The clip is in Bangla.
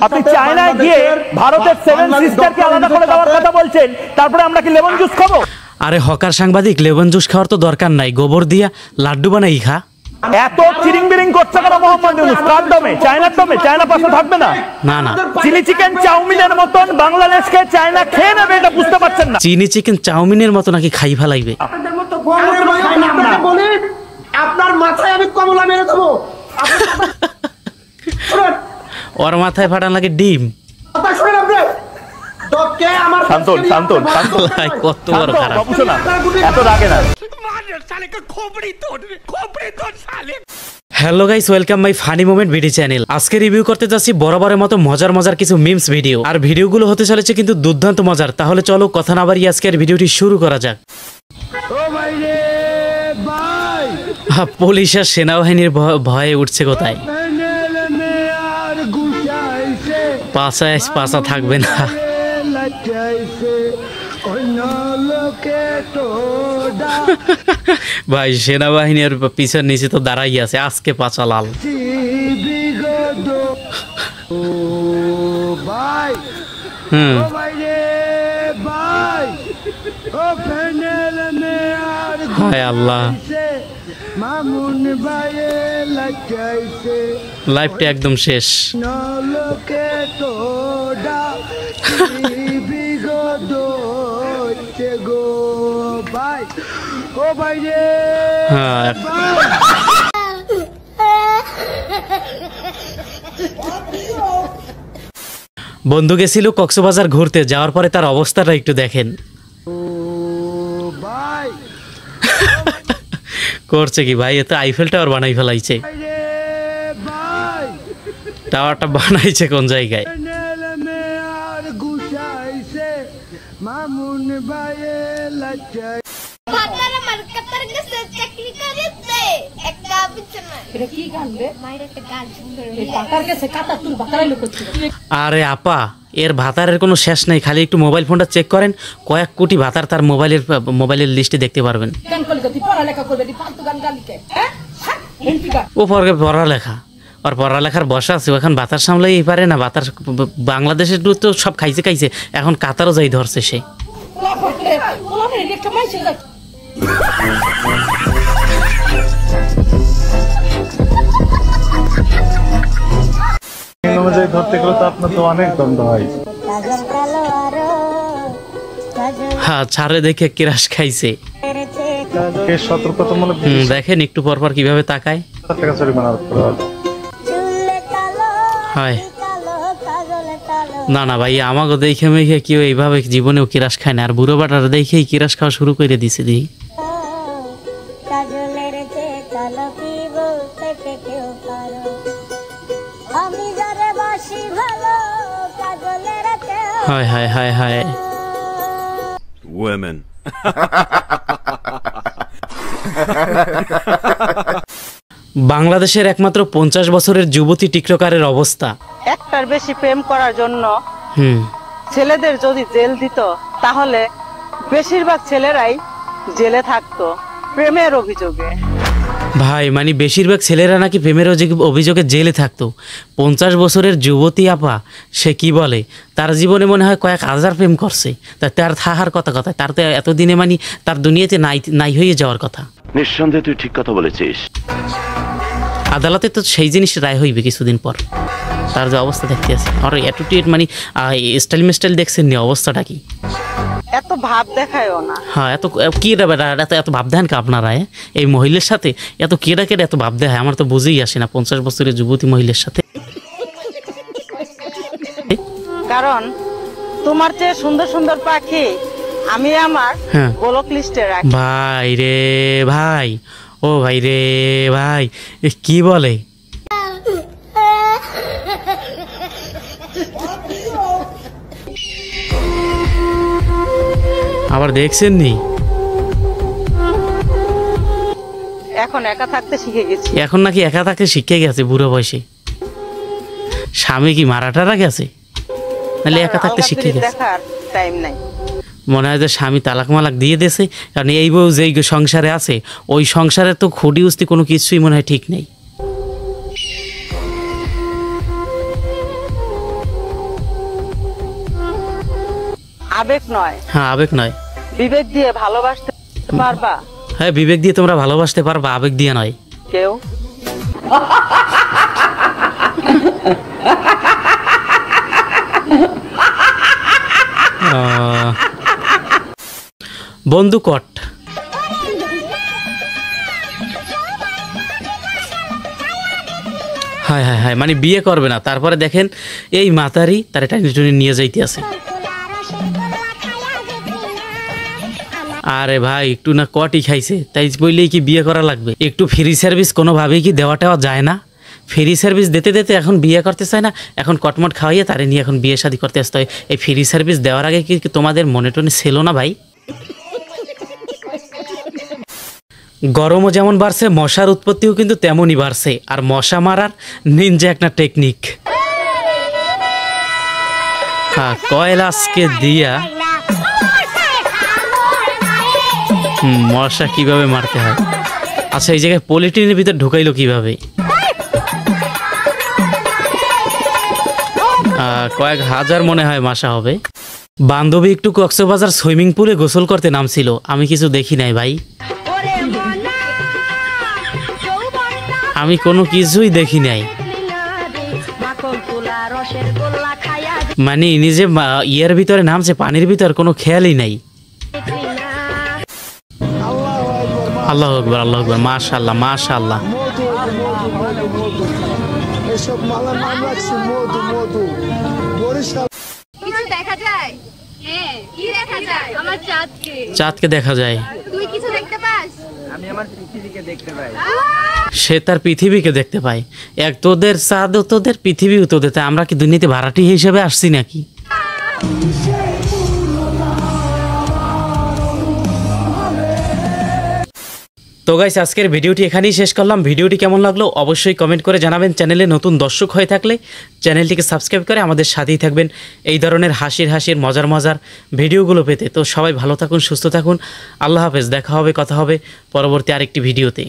আপনি চায়নায় গিয়ে ভারতের 7 সিস্টারকে আলাদা করে দেওয়ার কথা বলছেন, তারপরে আমরা কি লেমন জুস খাবো? আরে হকার সাংবাদিক, লেমন জুস খাওয়ার তো দরকার নাই, গোবর দিয়া লাড্ডু বানাই খা। এত চিরিং বিরিং করছে কেন মোহাম্মদ ইউনূস? কার দমে? চায়নার দমে? চায়না পাশে থাকবে না? না না, চিলি চিকেন চাউমিনের মতন বাংলাদেশকে চায়না খেয়ে নেবে, এটা বুঝতে পারছেন না? চিনি চিকেন চাউমিনের মতো নাকি খাই ফেলাইবে? আপনার মাথায় আমি কমলা মেরে দেবো। ওর মাথায় ফাটান লাগে ডিম। কত বড় খারাপ। এত রাগে না। Hello guys, welcome my funny moment video channel. আজকে রিভিউ করতে যাচ্ছি বরাবরের মতো মজার মজার কিছু মিমস ভিডিও। আর ভিডিওগুলো হতে চলেছে কিন্তু দুর্দান্ত মজার। তাহলে চলো কথা না বাড়িয়ে আজকের ভিডিওটি শুরু করা যাক। পুলিশ আর সেনাবাহিনীর ভয়ে উঠছে কোথায়? পাশা থাকবে না। ভাই সেনাবাহিনীর পিছন নিচে তো দাঁড়াই আছে, আজকে পাচা লাল। হায় আল্লাহ, লাইফটা একদম শেষ। বন্ধু গেছিল কক্সবাজার ঘুরতে, যাওয়ার পরে তার অবস্থাটা একটু দেখেন। করছে কি ভাই? এত আইফেল টাওয়ার বানাই ফেলাইছে। টাওয়ারটা বানাইছে কোন জায়গায়? আরে আপা, এর ভাতারের কোনো শেষ নেই। খালি একটু মোবাইল ফোনটা চেক করেন, কয়েক কোটি ভাতার তার মোবাইলের লিস্টে দেখতে পারবেন। ও পড়ালেখা, আর পড়ালেখার বসা আছে, এখন ভাতার সামলাই পারে না। ভাতার বাংলাদেশের তো সব খাইছে, এখন কাতারও যাই ধরছে সে। হ্যাঁ, ছাড়ে দেখে কিরাস খাইছে। দেখেন একটু পরপর কিভাবে তাকায়। না না ভাই, আমাকে দেখে মেখে কেউ এইভাবে জীবনেও কিরাস খায় না। আর বুড়ো বাটার দেখেই কিরাস খাওয়া শুরু করে দিছে। দেখি হায় হায় হায় হায়। Women. বাংলাদেশের একমাত্র 50 বছরের যুবতী টিকটকারের অবস্থা। একটার বেশি প্রেম করার জন্য ছেলেদের যদি জেল দিত, তাহলে বেশিরভাগ ছেলেরাই জেলে থাকতো প্রেমের অভিযোগে। ভাই মানে বেশিরভাগ ছেলেরা নাকি প্রেমের অভিযোগে জেলে থাকতো। 50 বছরের যুবতী আপা, সে কি বলে? তার জীবনে মনে হয় কয়েক হাজার প্রেম করছে। তার থাকার কথা, তার তো এতদিনে মানে তার দুনিয়াতে নাই হয়ে যাওয়ার কথা। নিঃসন্দেহে তুই ঠিক কথা বলেছিস। আদালতে তো সেই জিনিস রায় হইবে কিছুদিন পর। তার যে অবস্থা দেখতে আছে, আর অ্যাটিটিউড মানে স্টাইল মিস্টাইল দেখছেন নি? অবস্থাটা কি? এত ভাব দেখায়ও না। হ্যাঁ, এত কি এত ভাব দেন কা আপনারা? এই মহিলার সাথে এত কেডা এত ভাব দেখায়? আমার তো বুঝেই আসে না 50 বছরের যুবতী মহিলার সাথে। কারণ তোমার চেয়ে সুন্দর সুন্দর পাখি আমি আমার গোলক লিস্টে রাখি। ভাই রে ভাই, ও ভাই রে ভাই, কি বলে? আবার দেখছেন নি? এখন একা থাকতে শিখে গেছি। এখন নাকি একা থাকতে শিখে গেছে বুড়ো বয়সে। স্বামী কি মারাটারা গেছে, নাহলে একা থাকতে শিখে গেছে? দেখার টাইম নাই। মনে হয় যে স্বামী তালাক মালাক দিয়ে দিয়েছে। কারণ এই বউ যেই সংসারে আছে, ওই সংসারে তো খুঁটি উস্তি কোনো কিছুই মনে হয় ঠিক নেই। আবেগ নয়, হ্যাঁ আবেগ নয়, বিবেক দিয়ে ভালোবাসতে পারবা হ্যাঁ বিবেক দিয়ে তোমরা ভালোবাসতে পারবা, আবেগ দিয়ে নয়। কেউ? বন্ধু কট, হায় হায় হায়, মানে বিয়ে করবে না, তারপরে দেখেন এই মাতারি তার টাইনি টুনি নিয়ে যাইতে আছে। আরে ভাই একটু না কটই খাইছে, তাই বললেই কি বিয়ে করা লাগবে? একটু ফ্রি সার্ভিস কোনোভাবেই কি দেওয়াটাও যায় না? ফ্রি সার্ভিস দিতে দিতে এখন বিয়ে করতে চায় না, এখন কটমট খাওয়াইয়ে তারে নিয়ে এখন বিয়ে শাদী করতে আসতে হয়। এই ফ্রি সার্ভিস দেওয়ার আগে কি তোমাদের মনে টনে ছিল না ভাই? গরমও যেমন বাড়ছে, মশার উৎপত্তিও কিন্তু তেমনই বাড়ছে। আর মশা মারার নিনজা একটা টেকনিক, কয়লাসকে দিয়া মশা কিভাবে মারতে হয়। আচ্ছা এই জায়গায় পলিথিনের ভিতর ঢুকাইলো কিভাবে? কয়েক হাজার মনে হয় মশা হবে। বান্ধবী একটু কক্সবাজার সুইমিং পুলে গোসল করতে নামছিল, আমি কিছু দেখি নাই ভাই, আমি কোনো কিছুই দেখি নাই। মানে নিজে ইয়ের ভিতরে নামছে, পানির ভিতর কোনো খেয়ালই নাই। আল্লাহ আকবার, আল্লাহ আকবার, মাশাআল্লাহ মাশাআল্লাহ। চাঁদকে দেখা যায়, সে তার পৃথিবীকে দেখতে পায়। এক তোদের চাঁদ, তোদের পৃথিবী, তোদের, তাই আমরা কি দুনিয়াতে ভাড়াটি হিসেবে আসছি নাকি? তো গাইস আজকের ভিডিওটি এখানেই শেষ করলাম। ভিডিওটি কেমন লাগলো অবশ্যই কমেন্ট করে জানাবেন। চ্যানেলে নতুন দর্শক হয়ে থাকলে চ্যানেলটিকে সাবস্ক্রাইব করে আমাদের সাথেই থাকবেন এই ধরনের হাসির মজার ভিডিওগুলো পেতে। তো সবাই ভালো থাকুন, সুস্থ থাকুন, আল্লাহ হাফেজ। দেখা হবে, কথা হবে পরবর্তী আরেকটি ভিডিওতে।